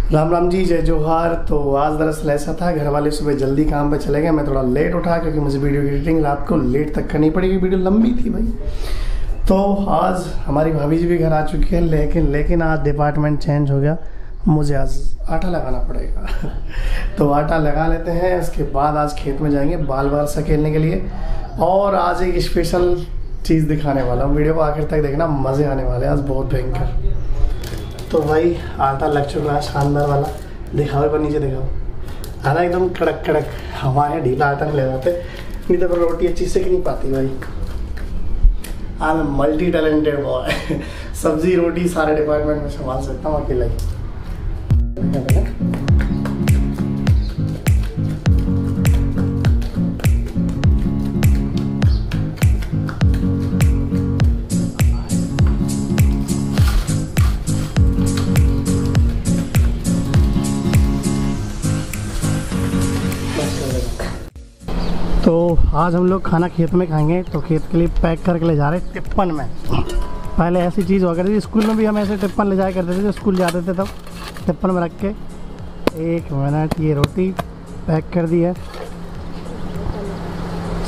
राम राम जी, जय जोहार। तो आज दरअसल ऐसा था, घर वाले सुबह जल्दी काम पे चले गए। मैं थोड़ा लेट उठा क्योंकि मुझे वीडियो की एडिटिंग रात को लेट तक करनी पड़ेगी, वीडियो लंबी थी भाई। तो आज हमारी भाभी जी भी घर आ चुकी है, लेकिन आज डिपार्टमेंट चेंज हो गया। मुझे आज आटा लगाना पड़ेगा तो आटा लगा लेते हैं, उसके बाद आज खेत में जाएंगे बाल सकेलने के लिए। और आज एक स्पेशल चीज़ दिखाने वाला हूँ, वीडियो को आखिर तक देखना, मज़े आने वाले हैं आज बहुत भयंकर। तो भाई आटा लग चुका है शानदार वाला, दिखाओ पर नीचे दिखाओ, आना एकदम कड़क कड़क। हमारे ढीला आटा नहीं ले जाते, नहीं तो रोटी अच्छी से नहीं पाती भाई। I am multi talented boy सब्जी रोटी सारे डिपार्टमेंट में संभाल सकता हूँ अकेला ही। तो आज हम लोग खाना खेत में खाएंगे, तो खेत के लिए पैक करके ले जा रहे हैं टिप्पन में। पहले ऐसी चीज़ हुआ करती थी, स्कूल में भी हम ऐसे टिप्पन ले जाया करते थे, जब स्कूल जाते थे तब टिप्पन में रख के। एक मिनट, ये रोटी पैक कर दी है।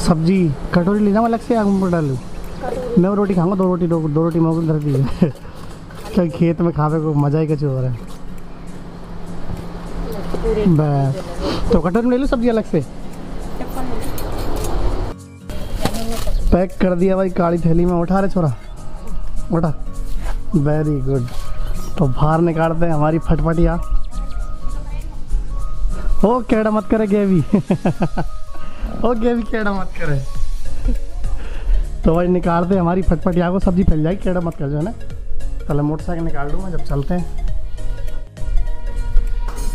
सब्जी कटोरी ले जाऊँ अलग से, आग में डालूँ? मैं वो रोटी खाऊंगा, दो रोटी मैं उधर दी है तो खेत में खाने को मज़ा ही कुछ हो रहा है। बस तो कटोरी में ले लो सब्जी अलग से, पैक कर दिया भाई काली थैली में। उठा रे छोरा, उठा, वेरी गुड। तो बाहर निकालते हैं हमारी फटफटिया। ओ केड़ा मत करे गेवी ओ गेवी केड़ा मत करे तो भाई निकालते हैं हमारी फटफटिया को, सब्जी फैल जाएगी, केड़ा मत कर जो है ना। पहले मोटरसाइकिल निकाल दूँ मैं जब चलते हैं।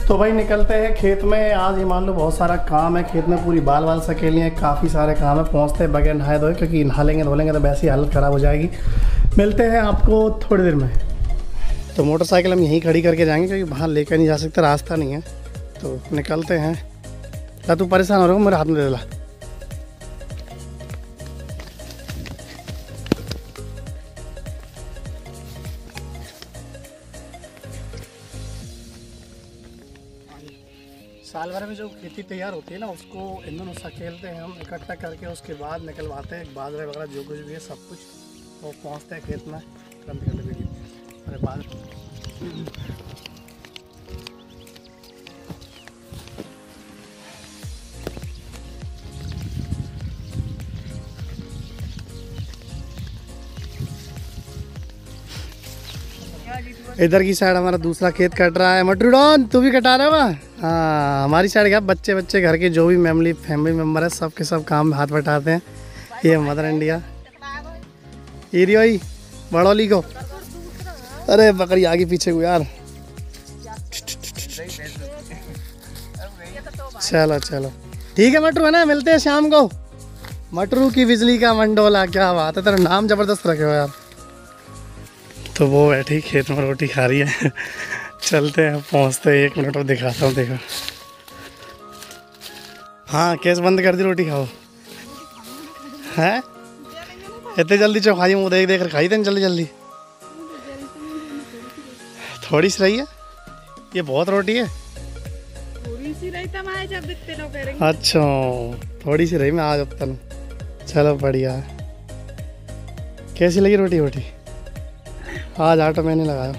तो भाई निकलते हैं खेत में। आज ये मान लो बहुत सारा काम है खेत में, पूरी बाल सकेलनी है, काफ़ी सारे काम है। पहुँचते हैं बगैर नहाए धोए, क्योंकि नहा लेंगे धो लेंगे तो वैसी हालत ख़राब हो जाएगी। मिलते हैं आपको थोड़ी देर में। तो मोटरसाइकिल हम यहीं खड़ी करके जाएंगे, क्योंकि बाहर लेकर नहीं जा सकते, रास्ता नहीं है। तो निकलते हैं। क्या तू परेशान हो रहा हो, मेरे हाथ में दे ला। साल भर में जो खेती तैयार होती है ना, उसको इन दोनों सकेलते हैं हम इकट्ठा करके, उसके बाद निकलवाते हैं बाजरे वगैरह जो कुछ भी है सब कुछ। वो पहुंचते हैं खेत में अरे बाजरे। इधर की साइड हमारा दूसरा खेत कट रहा है। मटरूडॉन तू भी कटा रहा होगा? हाँ, हमारी साइड क्या, बच्चे घर के जो भी फैमिली मेम्बर है सब के सब काम हाथ बटाते हैं। ये मदर इंडिया एरिया बड़ौली को। अरे बकरी आगे पीछे को यार। चलो ठीक है मटरू, है ना, मिलते हैं शाम को। मटरू की बिजली का मंडोला, क्या बात है, तेरा नाम जबरदस्त रखे हो यार। तो वो बैठी खेत में रोटी खा रही है चलते हैं, पहुँचते हैं, 1 मिनट और दिखाता हूँ। देखो, हाँ केस बंद कर दी, रोटी खाओ। हैं इतने जल्दी चो खाई, मुँह देख कर खाई थे जल्दी। थोड़ी सी रही है, ये बहुत रोटी है। अच्छा थोड़ी सी रही, मैं आज अब तन। चलो बढ़िया। कैसी लगी रोटी? आज आटा मैंने लगाया।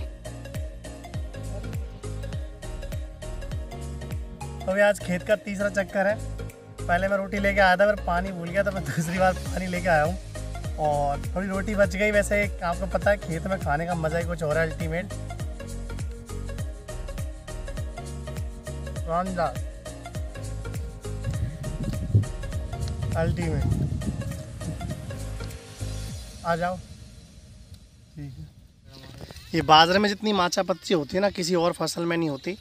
तो अभी आज खेत का तीसरा चक्कर है। पहले मैं रोटी लेके आया था, फिर पानी भूल गया, तो मैं दूसरी बार पानी लेके आया हूँ और थोड़ी रोटी बच गई। वैसे आपको पता है खेत में खाने का मज़ा ही कुछ हो रहा है, अल्टीमेट। आ जाओ। ठीक है। ये बाजरे में जितनी माचा पत्ती होती है ना, किसी और फसल में नहीं होती।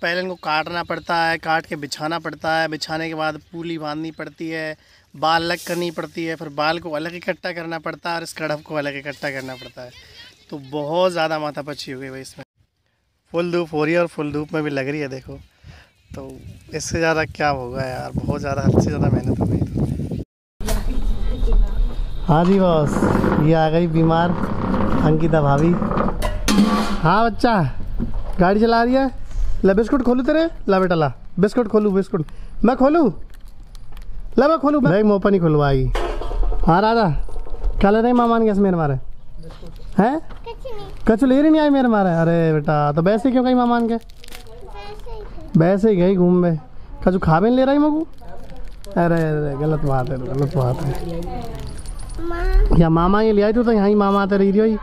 पहले इनको काटना पड़ता है, काट के बिछाना पड़ता है, बिछाने के बाद पूली बांधनी पड़ती है, बाल अलग करनी पड़ती है, फिर बाल को अलग इकट्ठा करना पड़ता है और इस कड़प को अलग इकट्ठा करना पड़ता है। तो बहुत ज़्यादा माथा पच्ची हो गई भाई इसमें। फुल धूप हो रही है और फुल धूप में भी लग रही है, देखो। तो इससे ज़्यादा क्या होगा यार, बहुत ज़्यादा, हद से ज़्यादा मेहनत हो गई। हाँ जी बॉस, ये आ गई बीमार अंकिता भाभी। हाँ बच्चा, गाड़ी चला रही है? ला बिस्कुट खोलू तेरे, ला बेटा ला बिस्कुट खोलू, बिस्कुट मैं खोलू, ला मैं खोलू, बैग मोपा नहीं खुलवाएगी। हाँ राजा क्या ले रहे मामान कैसे मेरे मारे हैं, कचू ले रही नहीं आई मेरे मारे। अरे बेटा तो वैसे क्यों गई मामान के, वैसे ही गई घूम में, कचू खा भी नहीं ले रही मगू। अरे गलत बात है, गलत बात है। या मामा ये ले आई तो यहाँ ही मामा आते रही रही।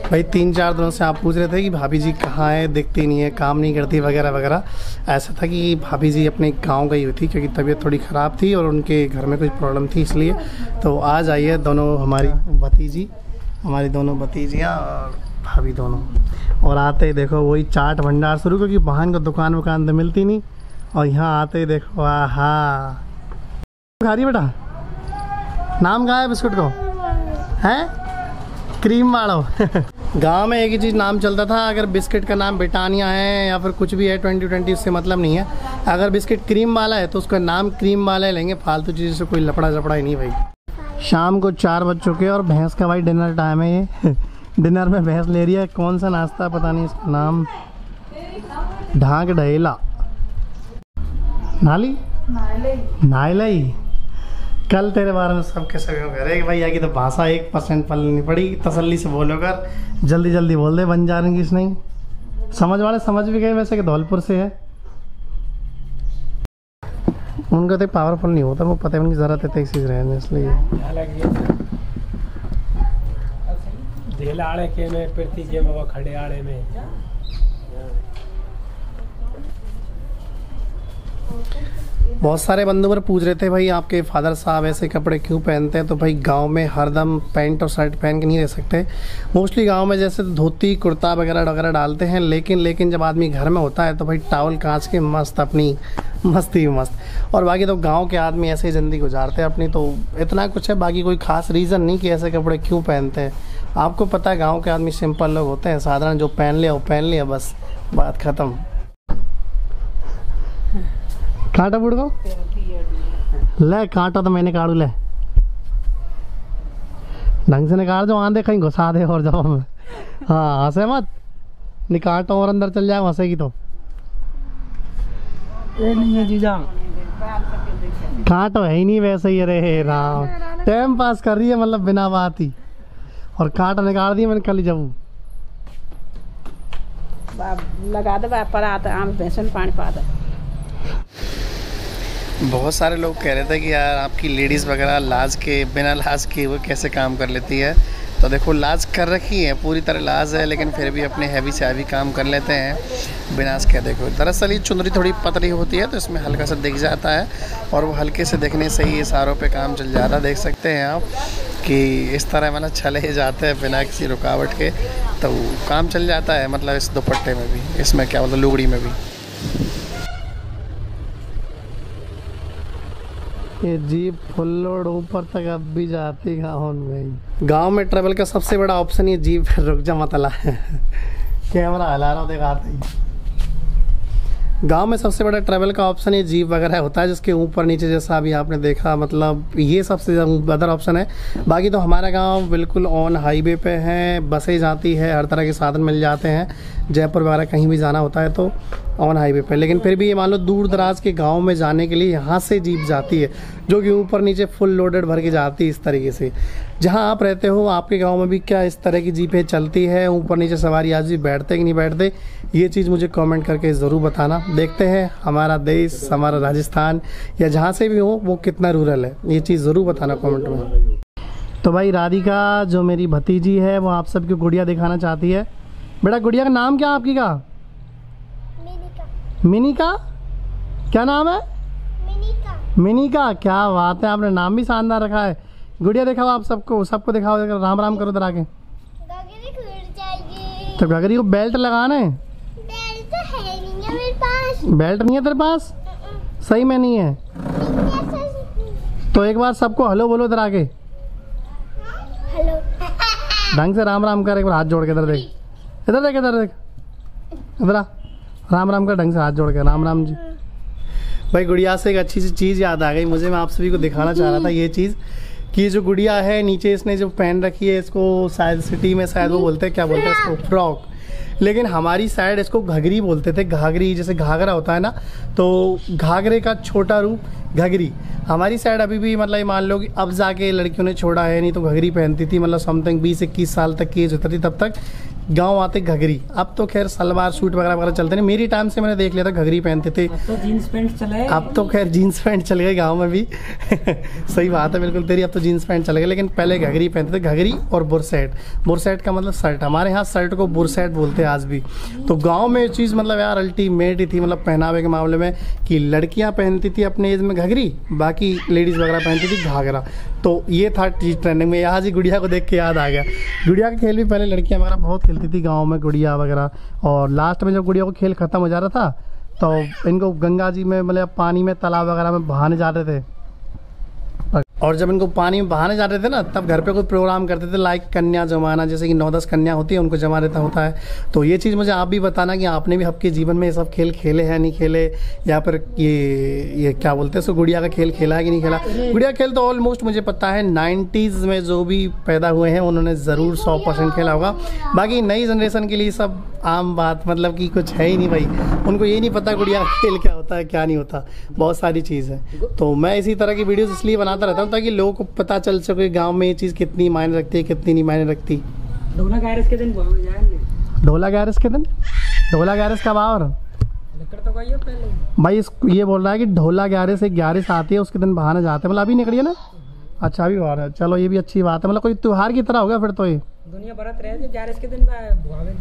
भाई 3-4 दिनों से आप पूछ रहे थे कि भाभी जी कहाँ है, दिखती नहीं है, काम नहीं करती वगैरह वगैरह। ऐसा था कि भाभी जी अपने गांव गई हुई थी क्योंकि तबीयत थोड़ी ख़राब थी और उनके घर में कुछ प्रॉब्लम थी, इसलिए। तो आज आई है दोनों हमारी भतीजी, हमारी दोनों भतीजियाँ और भाभी दोनों। और आते ही देखो वही चाट भंडार शुरू, क्योंकि बहन को दुकान वुकान तो मिलती नहीं। और यहाँ आते ही देखो आहा, खा रही बेटा, नाम क्या है बिस्कुट को, है क्रीम वालों। गांव में एक ही चीज़ नाम चलता था, अगर बिस्किट का नाम ब्रिटानिया है या फिर कुछ भी है 2020, उससे मतलब नहीं है। अगर बिस्किट क्रीम वाला है तो उसका नाम क्रीम वाला ही लेंगे, फालतू चीज़ से कोई लपड़ा झपड़ा ही नहीं भाई। शाम को 4 बज चुके और भैंस का भाई डिनर टाइम है ये। डिनर में भैंस ले रही है, कौन सा नाश्ता पता नहीं, इसका नाम ढाक ढेला, नाली नाइलाई। कल तेरे बारे में सब के सभी कह रहे भैया की तो भाषा 1% पलनी पड़ी, तसल्ली से बोलो कर, जल्दी जल्दी बोल दे, बन जा रही नहीं। समझ वाले समझ भी गए वैसे कि धौलपुर से है, उनका तो पावरफुल नहीं होता, वो पता उनकी ज़रूरत है चीज़ रहने, इसलिए आड़े के में प्रति के में वो खड़े आड़े में। बहुत सारे बंधु पर पूछ रहे थे भाई आपके फादर साहब ऐसे कपड़े क्यों पहनते हैं। तो भाई गांव में हरदम पैंट और शर्ट पहन के नहीं रह सकते। मोस्टली गांव में जैसे धोती कुर्ता वगैरह वगैरह डालते हैं, लेकिन जब आदमी घर में होता है तो भाई टावल कांच के मस्त अपनी मस्ती मस्त। और बाकी तो गांव के आदमी ऐसे ही ज़िंदगी गुजारते हैं अपनी, तो इतना कुछ है, बाकी कोई ख़ास रीज़न नहीं कि ऐसे कपड़े क्यों पहनते हैं। आपको पता है गाँव के आदमी सिंपल लोग होते हैं, साधारण, जो पहन लिया वो पहन लिया, बस बात ख़त्म। कांटा बुड़ को ले, कांटा तो मैंने काटू, ले ढंग से निकाल जो, आंधे कहीं घुसा दे और जाओ में। हाँ हंसे मत, निकालता और अंदर चल जाए, हंसेगी तो ये नहीं है जीजा, कांटो है ही नहीं वैसे ही। अरे राम, टाइम पास कर रही है मतलब बिना बात ही, और कांटा निकाल दिया मैंने कल जब लगा दे पर आता आम बेसन पानी पा दे। बहुत सारे लोग कह रहे थे कि यार आपकी लेडीज़ वगैरह लाज के, बिना लाज के वो कैसे काम कर लेती है। तो देखो लाज कर रखी है, पूरी तरह लाज है, लेकिन फिर भी अपने हैवी से हैवी काम कर लेते हैं बिना इसके। देखो दरअसल ये चुंदरी थोड़ी पतली होती है तो इसमें हल्का सा दिख जाता है, और वो हल्के से दिखने से ही इशारों पे काम चल जाता है। देख सकते हैं आप कि इस तरह मतलब चले जाते हैं बिना किसी रुकावट के, तो काम चल जाता है। मतलब इस दुपट्टे में भी, इसमें क्या मतलब लुगड़ी में भी। ये जीप फुल लोड ऊपर तक अब भी जाती गाँव में। गांव में ट्रैवल का सबसे बड़ा ऑप्शन ये जीप रुक जा मतला कैमरा हला रहा दिखाते ही। गांव में सबसे बड़ा ट्रैवल का ऑप्शन ये जीप वगैरह होता है, जिसके ऊपर नीचे जैसा अभी आपने देखा, मतलब ये सबसे ज़्यादा ऑप्शन है। बाकी तो हमारा गांव बिल्कुल ऑन हाईवे पे है, बसें जाती है, हर तरह के साधन मिल जाते हैं। जयपुर वगैरह कहीं भी जाना होता है तो ऑन हाईवे पे, लेकिन फिर भी ये मान लो दूर दराज के गांव में जाने के लिए यहाँ से जीप जाती है, जो कि ऊपर नीचे फुल लोडेड भर के जाती है इस तरीके से। जहाँ आप रहते हो आपके गांव में भी क्या इस तरह की जीपें चलती है, ऊपर नीचे सवारी आज भी बैठते कि नहीं बैठते, ये चीज़ मुझे कमेंट करके ज़रूर बताना। देखते हैं हमारा देश, हमारा राजस्थान या जहाँ से भी हो वो कितना रूरल है, ये चीज़ ज़रूर बताना कमेंट में। तो भाई राधिका जो मेरी भतीजी है वो आप सबकी गुड़िया दिखाना चाहती है। बेटा गुड़िया का नाम क्या आपकी का? मिनी का क्या नाम है? मिनी का। क्या बात है, आपने नाम भी शानदार रखा है। गुड़िया दिखाओ आप सबको दिखाओ, राम राम करो इधर आके। तो गगरी को बेल्ट लगाना है? बेल्ट तो है नहीं है मेरे पास। बेल्ट नहीं है तेरे पास? सही में नहीं है? तो एक बार सबको हेलो बोलो इधर आके। हेलो। ढंग से राम राम कर, एक बार हाथ जोड़ के इधर देख, इधर देख, इधर देख, इधर आ, राम राम कर ढंग से हाथ जोड़ के, राम राम जी। भाई गुड़िया से एक अच्छी सी चीज़ याद आ गई मुझे, मैं आप सभी को दिखाना चाह रहा था ये चीज़ कि जो गुड़िया है नीचे इसने जो पहन रखी है, इसको शायद सिटी में शायद वो बोलते हैं, क्या बोलते हैं इसको, फ्रॉक। लेकिन हमारी साइड इसको घघरी बोलते थे। घाघरी जैसे घाघरा होता है ना, तो घाघरे का छोटा रूप घघरी। हमारी साइड अभी भी मतलब मान लो कि अब जाके लड़कियों ने छोड़ा है, नहीं तो घघरी पहनती थी, मतलब समथिंग 20-21 साल तक की एज होती थी, तब तक गांव आते घघरी। अब तो खैर सलवार सूट वगैरह वगैरह चलते नहीं, मेरी टाइम से मैंने देख लिया था घघरी पहनते थे। अब तो जीन्स पैंट चले, अब तो खैर जीन्स पैंट चल गए गांव में भी सही बात है बिल्कुल तेरी, अब तो जीन्स पैंट चल गए, लेकिन पहले घघरी पहनते थे। घघरी और बुरसैट, बुरसैट का मतलब शर्ट, हमारे यहाँ शर्ट को बुरसैट बोलते हैं आज भी। तो गाँव में ये चीज़ मतलब यार अल्टीमेट ही थी, मतलब पहनावे के मामले में, कि लड़कियाँ पहनती थी अपने एज में घघरी, बाकी लेडीज़ वगैरह पहनती थी घाघरा। तो ये था चीज़ ट्रेंडिंग में। यहाँ जी गुड़िया को देख के याद आ गया, गुड़िया का खेल भी पहले लड़कियाँ वगैरह बहुत खेलती थी गाँव में, गुड़िया वगैरह। और लास्ट में जब गुड़िया को खेल ख़त्म हो जा रहा था, तो इनको गंगा जी में मतलब पानी में तालाब वगैरह में बहाने जाते थे। और जब इनको पानी में बहाने जाते थे ना, तब घर पे कोई प्रोग्राम करते थे, लाइक कन्या जमाना, जैसे कि 9-10 कन्या होती है, उनको जमा देता होता है। तो ये चीज़ मुझे आप भी बताना कि आपने भी आपके जीवन में ये सब खेल खेले हैं नहीं खेले, या फिर ये क्या बोलते हैं सो गुड़िया का खेल खेला है कि नहीं खेला। गुड़िया खेल तो ऑलमोस्ट मुझे पता है 90s में जो भी पैदा हुए हैं उन्होंने ज़रूर 100% खेला होगा। बाकी नई जनरेशन के लिए सब आम बात, मतलब कि कुछ है ही नहीं भाई, उनको ये नहीं पता गुड़िया का खेल क्या होता है क्या नहीं होता, बहुत सारी चीज़ है। तो मैं इसी तरह की वीडियोज़ इसलिए बनाता रहता हूँ ताकि लोगों को पता चल सके गांव में ये चीज़ कितनी मायने रखती है, कितनी नहीं मायने रखती। ढोला गैरेज के दिन ढोला गैरेज के दिन, ढोला गैरेज कब और लकड़ तो गई है पहले भाई, ये बोल रहा है कि ढोला गैरेज से 11 आती है, उसके दिन बहाने जाते हैं, मतलब अभी निकली है ना। अच्छा अभी बाहर है, चलो ये भी अच्छी बात है, मतलब कोई त्योहार की तरह हो गया फिर तो ये दुनिया बरत रहे जो 11 के दिन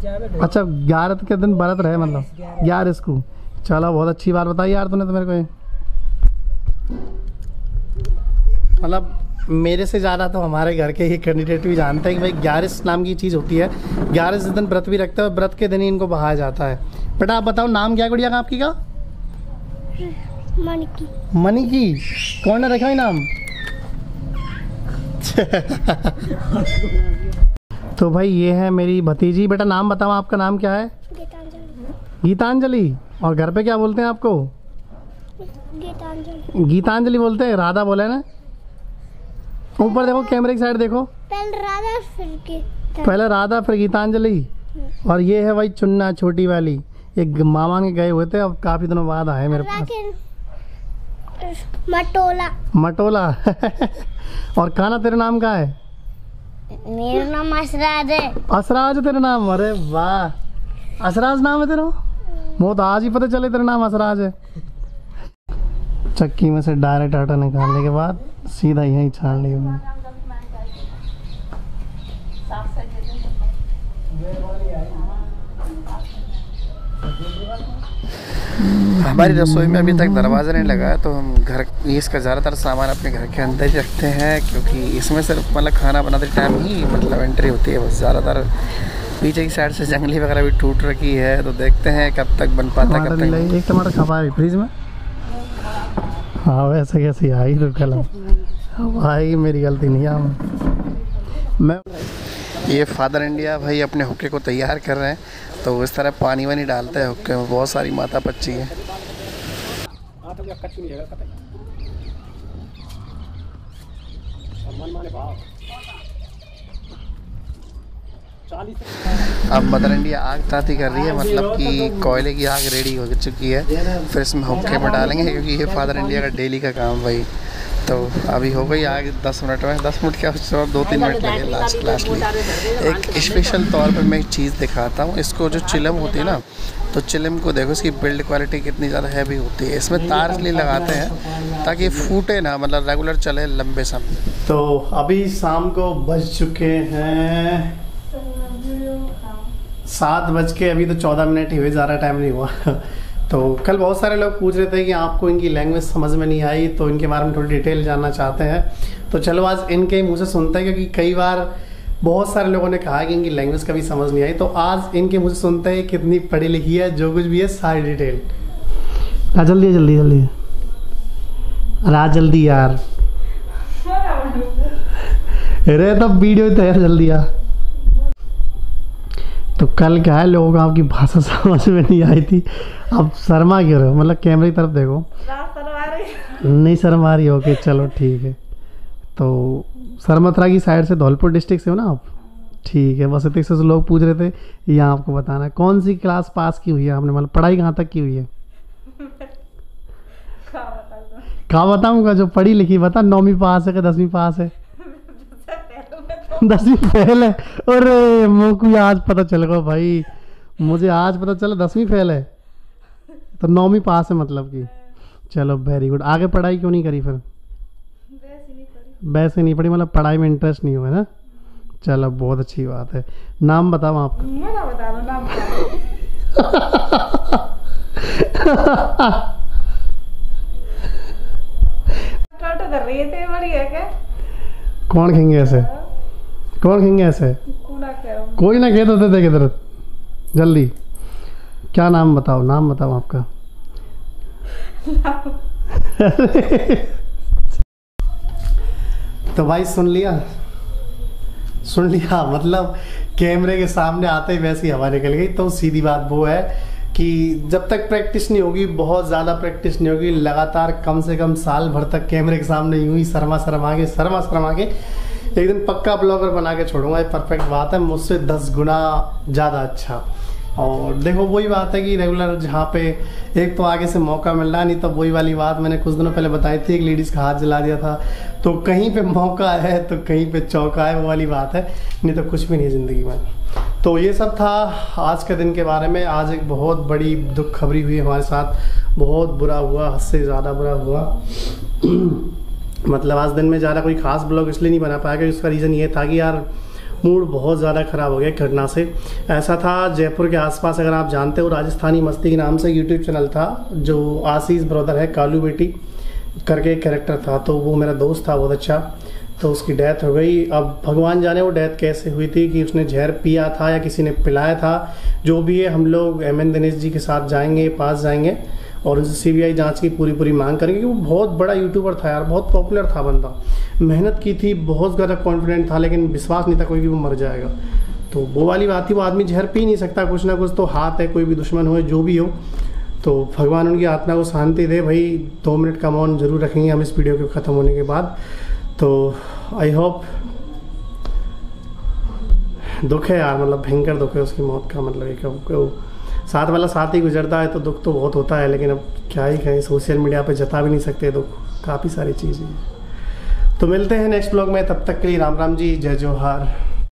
जावे। अच्छा 11 के दिन बरत रहे, मतलब 11 को। चलो बहुत अच्छी बात बताई यार तूने तो मेरे को ये। मतलब मेरे से ज़्यादा तो हमारे घर के ही कैंडिडेट भी जानते हैं कि भाई 11 नाम की चीज़ होती है। 11 दिन व्रत भी रखते हैं, व्रत के दिन ही इनको बहाया जाता है। बेटा आप बताओ नाम क्या गुड़िया का आपकी का? मणिकी। मणिकी, कौन ने रखा है नाम? तो भाई ये है मेरी भतीजी। बेटा नाम बताओ आपका नाम क्या है? गीतांजलि। गीतांजलि। और घर पे क्या बोलते हैं आपको? गीतांजलि। गीतांजलि बोलते हैं। राधा बोले ना, ऊपर देखो कैमरे की साइड देखो, पहले राधा फिर गीतांजलि। और ये है भाई चुन्ना छोटी वाली, ये मामा के गए हुए थे, अब काफी दिनों बाद आए मेरे पास। मटोला। मटोला और खाना तेरे नाम का है? मेरा नाम असराज है। असराज तेरा नाम? अरे वाह, असराज नाम है तेरा? वो तो आज ही पता चले तेरा नाम असराज है। चक्की में से डायरेक्ट आटा निकालने के बाद सीधा यहीं छान लिया। हमारी रसोई में अभी तक दरवाज़ा नहीं लगा है, तो हम घर इसका ज़्यादातर सामान अपने घर के अंदर ही रखते हैं, क्योंकि इसमें सिर्फ मतलब खाना बनाते टाइम ही मतलब एंट्री होती है बस। ज़्यादातर पीछे की साइड से जंगली वगैरह भी टूट रखी है, तो देखते हैं कब तक बन पाता है। कब तक एक टमाटर खपा है फ्रिज में। हाँ वैसे कैसे आई तो कल भाई, मेरी गलती नहीं है। मैं ये फादर इंडिया भाई अपने हुक्के को तैयार कर रहे हैं, तो इस तरह पानी वानी डालते हैं हुक्के में, बहुत सारी माता पच्ची है। अब मदर इंडिया आग ताती कर रही है, मतलब कि कोयले की आग रेडी हो चुकी है, फिर इसमें हुक्के में डालेंगे, क्योंकि ये फादर इंडिया का डेली का काम भाई। तो अभी हो गई आग 10 मिनट में, 10 मिनट क्या 2-3 मिनट लगे लास्ट में। एक स्पेशल तौर पर मैं एक चीज़ दिखाता हूँ, इसको जो चिलम होती है ना, तो चिलम को देखो, इसकी बिल्ड क्वालिटी कितनी ज़्यादा हैवी होती है। इसमें तार इसलिए लगाते हैं ताकि फूटे ना, मतलब रेगुलर चले लंबे समय। तो अभी शाम को बज चुके हैं 7 बज के, अभी तो 14 मिनट ही हुए, ज़्यादा टाइम नहीं हुआ। तो कल बहुत सारे लोग पूछ रहे थे कि आपको इनकी लैंग्वेज समझ में नहीं आई, तो इनके बारे में थोड़ी डिटेल जानना चाहते हैं। तो चलो आज इनके मुँह से सुनते हैं, क्योंकि कई बार बहुत सारे लोगों ने कहा कि इनकी लैंग्वेज कभी समझ नहीं आई, तो आज इनके मुँह से सुनते हैं कितनी पढ़ी लिखी है, जो कुछ भी है सारी डिटेल। जल्दी जल्दी जल्दी राज, जल्दी यार, अरे तब वीडियो तैयार, जल्दी यार। तो कल क्या है, लोगों को आपकी भाषा समझ में नहीं आई थी। अब शर्मा क्यों रहे हो, मतलब कैमरे की तरफ देखो। नहीं शर्म आ रही हो? ओके चलो ठीक है। तो सरमथरा की साइड से धौलपुर डिस्ट्रिक्ट से हो ना आप? ठीक है, बस इतने से लोग पूछ रहे थे, यहाँ आपको बताना है। कौन सी क्लास पास की हुई है आपने, मतलब पढ़ाई कहाँ तक की हुई है? कहाँ बताऊँगा, जो पढ़ी लिखी बता। 9वीं पास है कि 10वीं पास है? 10वीं फेल है। अरे मुझको आज पता चल गया भाई, मुझे आज पता चला 10वीं फेल है, तो 9वीं पास है मतलब कि। चलो वेरी गुड। आगे पढ़ाई क्यों नहीं करी फिर? वैसे नहीं पढ़ी, मतलब पढ़ाई में इंटरेस्ट नहीं हुआ ना। चलो बहुत अच्छी बात है। नाम बताओ आपका। कौन खेंगे ऐसे, कौन खेंगे ऐसे? कोई ना कह दो, दे किधर जल्दी। क्या नाम बताओ, नाम बताओ आपका। तो भाई सुन लिया मतलब कैमरे के सामने आते ही वैसी हवा निकल गई। तो सीधी बात वो है कि जब तक प्रैक्टिस नहीं होगी, बहुत ज़्यादा प्रैक्टिस नहीं होगी, लगातार कम से कम साल भर तक कैमरे के सामने यूं ही शर्मा शर्मा के एक दिन पक्का ब्लॉगर बना के छोड़ूंगा। ये परफेक्ट बात है, मुझसे 10 गुना ज़्यादा अच्छा। और देखो वही बात है कि रेगुलर जहाँ पे एक तो आगे से मौका मिल रहा, नहीं तो वही वाली बात मैंने कुछ दिनों पहले बताई थी, एक लेडीज़ का हाथ जला दिया था। तो कहीं पे मौका है तो कहीं पे चौका है, वो वाली बात है, नहीं तो कुछ भी नहीं ज़िंदगी में। तो ये सब था आज के दिन के बारे में। आज एक बहुत बड़ी दुख खबरी हुई हमारे साथ, बहुत बुरा हुआ, हद से ज़्यादा बुरा हुआ। मतलब आज दिन में ज़्यादा कोई खास ब्लॉग इसलिए नहीं बना पाया कि उसका रीज़न ये था कि यार मूड बहुत ज़्यादा ख़राब हो गया घटना से। ऐसा था, जयपुर के आसपास अगर आप जानते हो, राजस्थानी मस्ती के नाम से यूट्यूब चैनल था, जो आशीष ब्रदर है, कालू बेटी करके एक कैरेक्टर था। तो वो मेरा दोस्त था बहुत अच्छा, तो उसकी डेथ हो गई। अब भगवान जाने वो डेथ कैसे हुई थी, कि उसने जहर पिया था या किसी ने पिलाया था, जो भी है हम लोग एमएन दिनेश जी के साथ जाएंगे, पास जाएंगे और उनसे सीबीआई जांच की पूरी मांग करेंगे। वो बहुत बड़ा यूट्यूबर था यार, बहुत पॉपुलर था बंदा, मेहनत की थी, बहुत ज़्यादा कॉन्फिडेंट था, लेकिन विश्वास नहीं था कोई कि वो मर जाएगा। तो वो वाली बात थी, वो आदमी जहर पी नहीं सकता, कुछ ना कुछ तो हाथ है, कोई भी दुश्मन हो जो भी हो। तो भगवान उनकी आत्मा को शांति दे। भाई 2 मिनट का मौन जरूर रखेंगे हम इस वीडियो के ख़त्म होने के बाद। तो आई होप, दुख है यार, मतलब भयंकर दुख है उसकी मौत का। मतलब एक साथ वाला साथ ही गुजरता है तो दुख तो बहुत होता है, लेकिन अब क्या ही कहें, सोशल मीडिया पे जता भी नहीं सकते दुख, काफ़ी सारी चीज़ें। तो मिलते हैं नेक्स्ट ब्लॉग में, तब तक के लिए राम राम जी, जय जोहार।